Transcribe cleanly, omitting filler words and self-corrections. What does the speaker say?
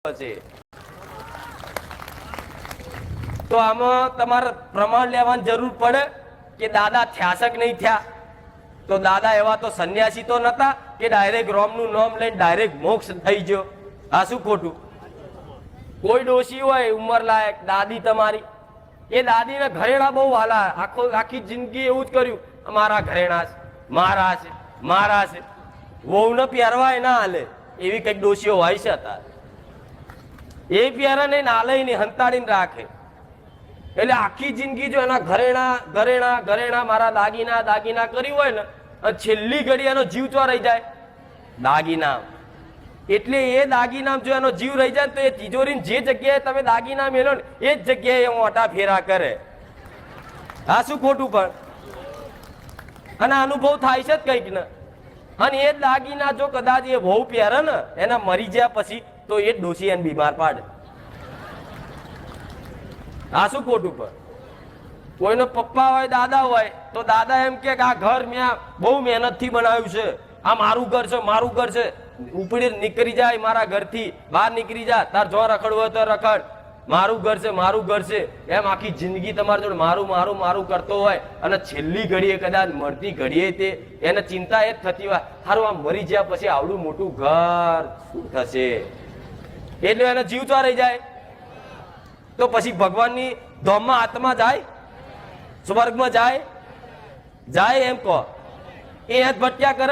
છે તો આમાં તમારે પ્રમાણ લેવાની જરૂર પડે કે દાદા થયા છે કે નહીં થયા. તો દાદા એવા તો સંન્યાસી તો નતા કે ડાયરેક્ટ રોમનું નામ લઈને ડાયરેક્ટ મોક્ષ થઈ ગયો. આ શું ખોટું? કોઈ ડોશી હોય ઉંમર લાયક દાદી તમારી, એ દાદીને ઘરેણા બહુ વાલા, આખી જિંદગી એવું જ કર્યું, મારા ઘરેણા છે, મારા છે, મારા છે, વહુને પહેરવાય ના હાલે એવી કઈક ડોશીઓ હોય છે અત્યારે. એ પહેરે નહીં, નાલે નહીં, હંતાડીને રાખે. એટલે આખી જિંદગી જો એના ઘરેણા ઘરેણા ઘરેણા મારા દાગીના દાગીના કર્યું હોય ને, અને છેલ્લી ઘડી એનો જીવ ચો રહી જાય દાગીના. એટલે એ દાગીના જો એનો જીવ રહી જાય તો એ તિજોરી જે જગ્યાએ તમે દાગીના મેળો ને એ જ જગ્યાએ મોટા ફેરા કરે. આ શું ખોટું? પણ અને અનુભવ થાય છે જ કઈક ને. અને એ દાગીના જો કદાચ એ બહુ પહેરે ને, એના મરી ગયા પછી તો એ ડોશી એને બીમાર પાડે. આ શું ખોટું? પણ કોઈનો પપ્પા હોય દાદા હોય તો દાદા એમ કે આ ઘર મેં બહુ મહેનત થી બનાવ્યું છે, આ મારું ઘર છે, મારું ઘર છે. ઉપડી નીકળી જાય મારા ઘરથી બહાર નીકળી જા, તાર જો રખડવું હોય તો રખડ, મારું ઘર છે, મારું ઘર છે. એમ આખી જિંદગી તમારી જોડે મારું મારું મારું કરતો હોય અને છેલ્લી ઘડીએ કદાચ મળતી ઘડીએ તે એને ચિંતા એ જ થતી હોય, સારું આ મરી ગયા પછી આવડું મોટું ઘર શું થશે, એટલે એને જીવ તો રહી જાય. તો પછી ભગવાનની ધામમાં આત્મા જાય, સ્વર્ગમાં જાય, જાય એમ કહો. એ જ ભટક્યા કરે.